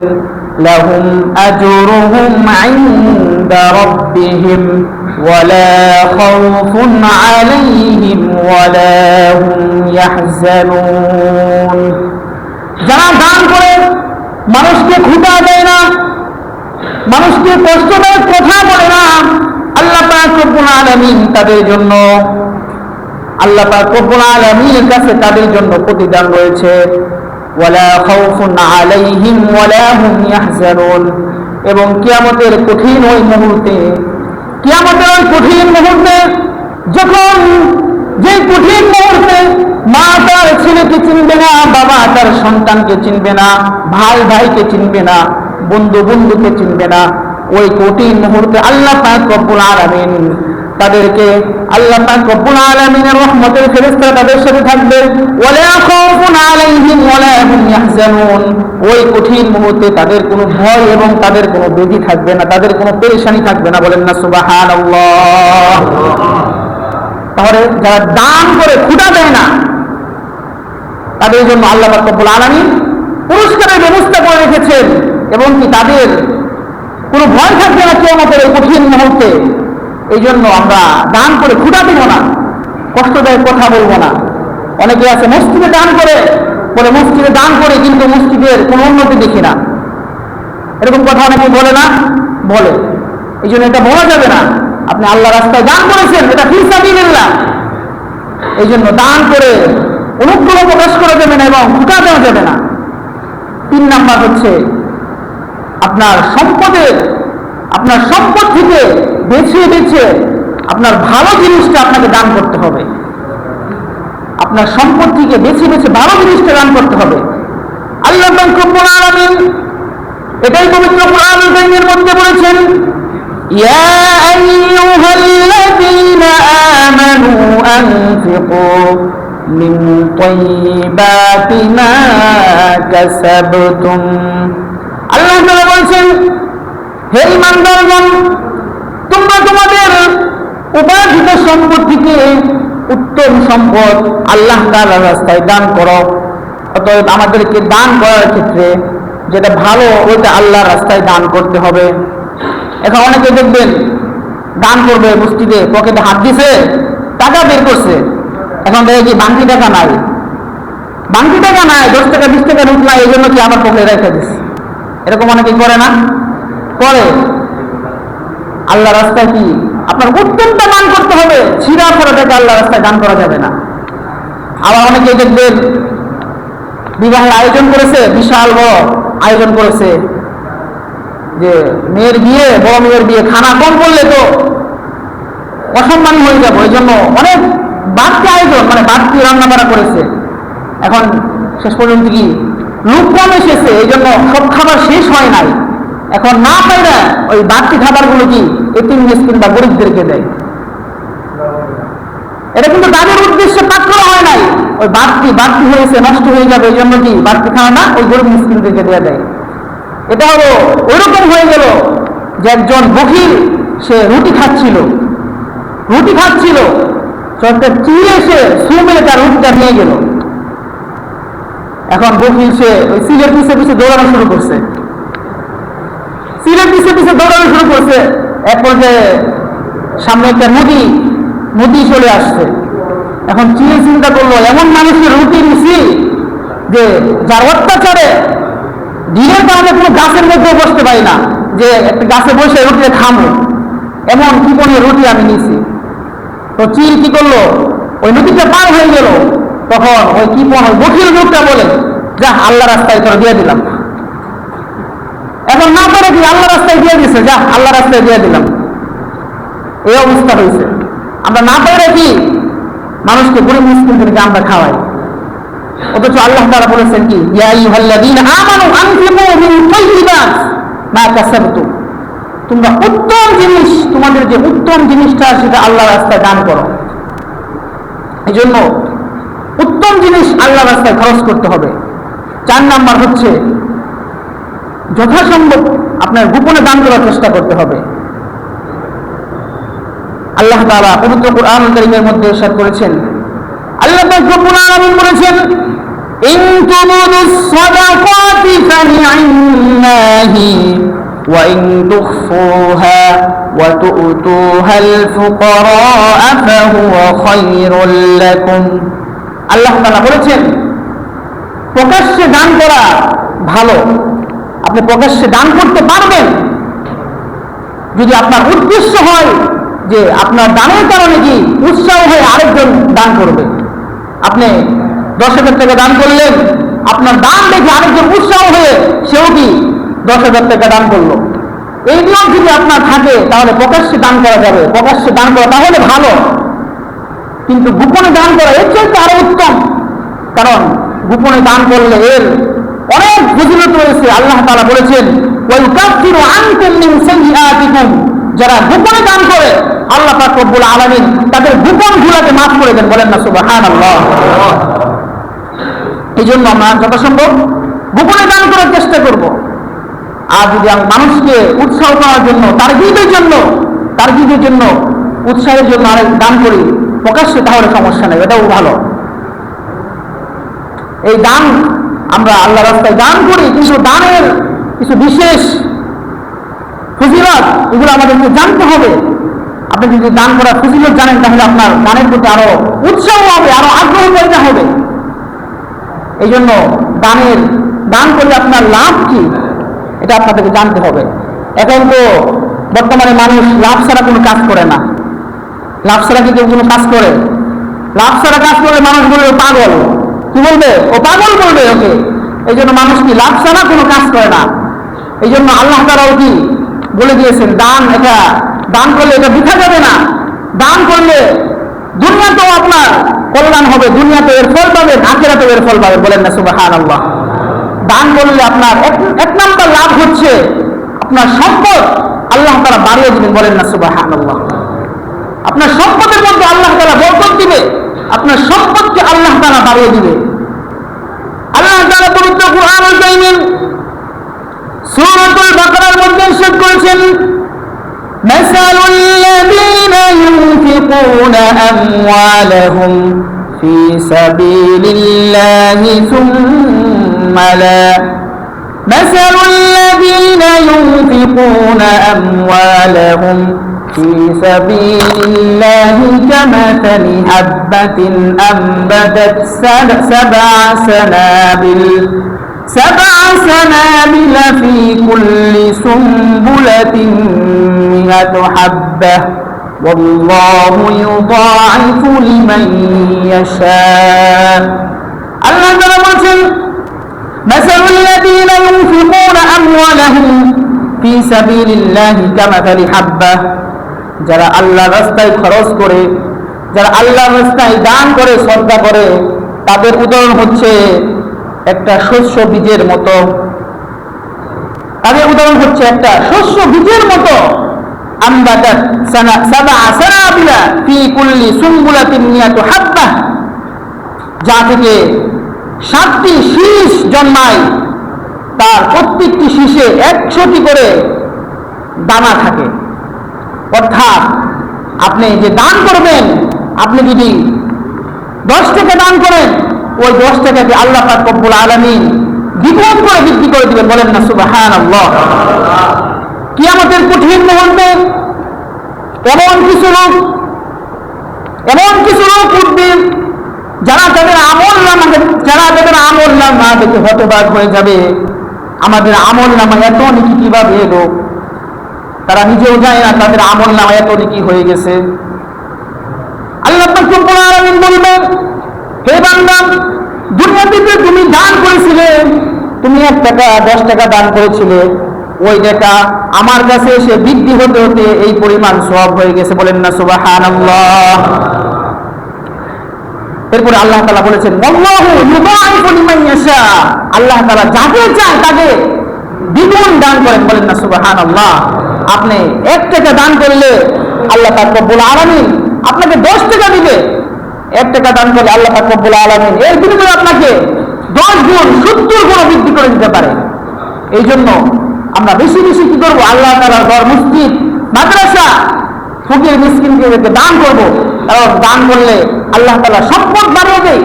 لهم أجرهم عند ربهم ولا خوف عليهم ولا هم يحزنون যারা দান করে মানুষকে ক্ষুধা দেয় না, মানুষকে কষ্টদায়ক কথা বলে না, আল্লাহ পাক রব্বুল আলামিন তাদের জন্য, আল্লাহ পাক রব্বুল আলামিনের কাছে তাদের জন্য প্রতিদান রয়েছে। ওয়ালা খাউফুন আলাইহিম ওয়ালা হুম ইয়াহজানুন। এবং কিয়ামতের কঠিন ওই মুহূর্তে, কিয়ামতের ওই কঠিন মুহূর্তে, যখন যে কঠিন মুহূর্তে মা তার ছেলেকে চিনবে না, বাবা তার সন্তানকে চিনবে না, ভাই ভাইকে চিনবে না, বন্ধু বন্ধুকে চিনবে না, ওই কঠিন মুহূর্তে আল্লাহ পাক রব্বুল আলামিন তাদেরকে, আল্লাহ পাক রব্বুল আলামিনের রহমতের ফেরেশতারা তাদের সাথে থাকবে। ওয়ালা খাউফুন আলাইহিম ওয়ালা হুম ইয়াহজানুন। ওই কঠিন মুহূর্তে তাদের কোনো ভয় এবং তাদের কোনো ব্যাধি থাকবে না, তাদের কোনো পেরেশানি থাকবে না। বলেন না সুবহানাল্লাহ। তাহলে যারা দান করে ক্ষুধা দেয় না, তাদের জন্য আল্লাহ পাক রব্বুল আলামিন পুরস্কারের ব্যবস্থা করে রেখেছেন, এবং কি তাদের কোনো ভয় থাকবে না কিয়ামতের এই কঠিন মুহূর্তে। এই জন্য আমরা দান করে ক্ষুধা দিব না, কষ্টদায়ক কথা বলবো না। অনেকে আছে মসজিদে দান করে, বলে মসজিদে দান করে কিন্তু মসজিদের কোনো উন্নতি দেখি না, এরকম কথা অনেকে বলে না, বলে। এই জন্য এটা বলা যাবে না। আপনি আল্লাহ রাস্তায় দান করেছেন, এটা ফি সাবিলিল্লাহ। এই জন্য দান করে অনুগ্রহ প্রকাশ করা যাবে না এবং ক্ষুধা দেওয়া যাবে না। 3 নাম্বার হচ্ছে আপনার সম্পদ থেকে বেছে বেছে আপনার ভালো জিনিসটা আপনাকে দান করতে হবে। আপনার সম্পদ থেকে বেছে বেছে ভালো জিনিসটা দান করতে হবে। আল্লাহ পাক রব্বুল আলামিন এটাই পবিত্র কোরআনুল কারীমের মধ্যে বলেছেন, ইয়া আইয়ুহাল্লাযীনা আমানু আনফিকু মিন তাইয়্যিবাতি মা কাসাবতুম। আল্লাহ তাআলা বলেছেন, হে ঈমানদারগণ, তোমরা তোমাদের উপার্জিত সম্পদ থেকে উত্তম সম্পদ আল্লাহ তাআলার রাস্তায় দান করো। অতএব আমাদেরকে দান করার ক্ষেত্রে যেটা ভালো ওইটা আল্লাহর রাস্তায় দান করতে হবে। এখন অনেকে দেখবেন দান করবে, মসজিদে পকেটে হাত দিছে, টাকা বের করছে, এখন দেখে কি বাংকি টাকা নাই, 10 টাকা 20 টাকা নোট নাই, এই জন্য কি আমার পকেটে রেখে দিচ্ছে। এরকম অনেকে করে না, করে। আল্লাহ রাস্তায় কি আপনার উত্তমটা দান করতে হবে, ছিঁড়া ফোড়া টাকা আল্লাহ রাস্তায় দান করা যাবে না। আবার অনেকে দেখবেন বিবাহের আয়োজন করেছে, বিশাল বড় আয়োজন করেছে, যে মেয়ের বিয়ে, বড় মেয়ের বিয়ে, খানা কম করলে তো অসম্মান হয়ে যাবো, এই জন্য অনেক বাড়তি আয়োজন, মানে বাড়তি রান্না বাড়া করেছে। এখন শেষ পর্যন্ত কি লোক কম এসেছে, এই জন্য সব খাবার শেষ হয় নাই। এখন না পাইরা ওই বাড়তি খাবারগুলো কি এতিম মিসকিন বা গরিবদেরকে দেয়। এটা কিন্তু তাদের উদ্দেশ্যে পাক করা হয় নাই, ওই বাড়তি হয়েছে, নষ্ট হয়ে যাবে, এই জন্য কি বাড়তি খাওয়া ওই গরিব মিসকিনদেরকে দেওয়া দেয়। এটা হলো ওইরকম হয়ে গেল যে একজন বখিল, সে রুটি খাচ্ছিল, একটা চিড়ে এসে সুমেলে তার রুটিটা নিয়ে গেল। এখন বখিল সে ওই সিলের পিছে পিছে দৌড়ানো শুরু করছে, এক পর্যায়ে সামনে একটা নদী চলে আসছে। এখন চিড়ে চিন্তা করলো, এমন মানুষের রুটি নিছি যে যার অত্যাচারে দিনের কারণে কোনো গাছের মধ্যে বসতে পারি না, যে একটা গাছে বসে রুটিতে খামো, এমন কৃপণের রুটি আমি নিছি। তো চিল কি করলো, ওই নদীটা পার হয়ে গেল। তখন ওই কৃপণ, ওই বখিল লোকটা বলে, যা আল্লাহ রাস্তায় তোরা দিয়ে দিলাম। এখন না করে কি আল্লাহ রাস্তায় দিয়ে দিছে, যা আল্লাহ রাস্তায় দিয়ে দিলাম। এই অবস্থা হয়েছে। আমরা না করে কি মানুষকে গরিব মিসকিনদেরকে আমরা খাওয়াই, অথচ আল্লাহ তাআলা বলেছেন কি, ইয়া আইয়ুহাল্লাযীনা আমানু আনফিকু মিন তাইয়্যিবাতি মা কাসাবতুম। তোমরা উত্তম জিনিস, তোমাদের যে উত্তম জিনিসটা সেটা আল্লাহ রাস্তায় দান করো। এই জন্য উত্তম জিনিস আল্লাহ রাস্তায় খরচ করতে হবে। 4 নাম্বার হচ্ছে যথাসম্ভব আপনার গোপনে দান করার চেষ্টা করতে হবে। আল্লাহ তাআলা পবিত্র কোরআনুল কারীমের মধ্যে ইরশাদ করেছেন, আল্লাহ পাক রব্বুল আলামিন বলেছেন, ইন তুবদুস সাদাকাতি ফানি'মাহি ওয়া ইন তুখফুহা ওয়া তু'তুহাল ফুকারা ফাহুয়া খায়রুল লাকুম। আল্লাহ তাআলা বলেছেন প্রকাশ্যে দান করা ভালো, আপনি প্রকাশ্যে দান করতে পারবেন যদি আপনার উদ্দেশ্য হয় যে আপনার দানের কারণে কি উৎসাহ হয়ে আরেকজন দান করবে। আপনি 10,000 টাকা দান করলেন, আপনার দান দেখে আরেকজন উৎসাহ হয়ে সেও কি 10,000 টাকা দান করলো। এই নিয়ম যদি আপনার থাকে তাহলে প্রকাশ্যে দান করা যাবে, প্রকাশ্যে দান করা তাহলে ভালো। কিন্তু গোপনে দান করা এর চাইতে আরো উত্তম, কারণ গোপনে দান করলে এর অনেক ফজিলত রয়েছে। আল্লাহ তাআলা বলেছেন ওয়ায়ুকাফিরু আনকুম মিন সাইয়্যাতিকুম, যারা গোপনে দান করে আল্লাহ পাক রব্বুল আলামিন তাদের গোপন গুনাহকে মাফ করে দেন। বলেন না সুবহানাল্লাহ। এই জন্য আমরা যথাসম্ভব গোপনে দান করার চেষ্টা করব। আর যদি আমি মানুষকে উৎসাহ করার জন্য তারগিবের জন্য উৎসাহের জন্য আরেক দান করি প্রকাশ্যে, তাহলে সমস্যা নেই, এটাও ভালো। এই দান আমরা আল্লাহ রাস্তায় দান করি, কিন্তু দানের কিছু বিশেষ ফজিলত এগুলো আমাদেরকে জানতে হবে। আপনি যদি দান করার ফজিলত জানেন তাহলে আপনার দানের প্রতি আরো উৎসাহ হবে, আরো আগ্রহ পয়দা হবে। এই জন্য দান করলে আপনার লাভ কি এটা আপনাদেরকে জানতে হবে। এখন তো বর্তমানে মানুষ লাভ ছাড়া কোনো কাজ করে না। লাভ ছাড়া কি কেউ কোনো কাজ করে? লাভ ছাড়া কাজ করলে মানুষ বলবে পাগল। কি বলবে? ও পাগল বলবে ওকে। এই জন্য মানুষ কি লাভ ছাড়া কোনো কাজ করে না। এই জন্য আল্লাহ তাআলাও কি বলে দিয়েছেন দান করলে এটা বৃথা যাবে না। দান করলে দুনিয়াতেও আপনার কল্যাণ হবে, দুনিয়াতে এর ফল পাবেন, আখিরাতেও এর ফল পাবেন। বলেন না সুবহানাল্লাহ। দান করলে আপনার এক নাম্বার লাভ হচ্ছে আপনার সম্পদ আল্লাহ তাআলা বাড়িয়ে দিবেন। বলেন না সুবহানাল্লাহ। আপনার সম্পদের মধ্যে আল্লাহ তাআলা বরকত দিবে, আপনার সম্পদকে আল্লাহ তাআলা বাড়িয়ে দিবে। আল্লাহ তাআলা পবিত্র কুরআনুল কারীমের সূরাতুল বাকারার মধ্যে ইরশাদ করেছেন মাসালুল লাযীনা ইউনফিকুনা আমওয়ালাহুম ফি সাবিলিল্লাহি সুম্মা লা মাসালুল লাযীনা ইউনফিকুনা আমওয়ালাহুম في سبيل الله كمثل حبة أنبتت سبع سنابل في كل سنبلة 100 حبة والله يضاعف لمن يشاء। الله تعالى বলেন مثل الذين ينفقون أموالهم في سبيل الله كمثل حبة, যারা আল্লাহর রাস্তায় খরচ করে, যারা আল্লাহর রাস্তায় দান করে, সদকা করে, তাদের উদাহরণ হচ্ছে একটা শস্য বীজের মতো। তাদের উদাহরণ হচ্ছে একটা শস্য বীজের মতো। আমবাতাত সাবআ সানাবিলা ফি কুল্লি সুনবুলাতিন 100 হাব্বা, যা থেকে 7টি শীষ জন্মায়, তার প্রত্যেকটি শীষে 100টি করে দানা থাকে। অর্থাৎ আপনি যে দান করবেন, আপনি যদি 10 টাকা দান করেন, ওই 10 টাকাকে আল্লাহ পাক রব্বুল আলামিন দ্বিগুণ করে বৃদ্ধি করে দিবেন। বলেন না সুবহানাল্লাহ। কিয়ামতের কঠিন মুহূর্তে এমন কিছু লোক উঠবে যারা তাদের আমল নামা দেখে হতবাক হয়ে যাবে। আমাদের আমল নামা এত নেকি কিভাবে এলো? তারা নিজেও জানে না তাদের আমল নামা এত নেকি হয়ে গেছে। আল্লাহ পাক রব্বুল আলামিন বলবেন, হে বান্দা, দুনিয়াতে তুমি দান করেছিলে, তুমি 1 টাকা 10 টাকা দান করেছিলে, ওই টাকা আমার কাছে এসে বৃদ্ধি হতে হতে এই পরিমাণ সওয়াব হয়ে গেছে। বলেন না সুবহানাল্লাহ। এরপরে আল্লাহ তাআলা বলেছেন আল্লাহু ইউদাইফু লিমান ইয়াশা, আল্লাহ তাআলা যাকে চান তাকে দ্বিগুণ দান করেন। বলেন না সুবহানাল্লাহ। আপনি 1 টাকা দান করলে আল্লাহ পাক রব্বুল আলামিন আপনাকে 10 টাকা দিবে। 1 টাকা দান করলে আল্লাহ পাক রব্বুল আলামিন এর বিনিময়ে আপনাকে 10 গুণ 70 গুণ বৃদ্ধি করে দিতে পারে। এই জন্য আমরা বেশি বেশি কি করবো? আল্লাহ তাআলার ঘর, মসজিদ, মাদ্রাসা, ফকির মিসকিনকে দান করব। কারণ দান করলে আল্লাহ তাআলা সম্পদ বাড়িয়ে দেয়।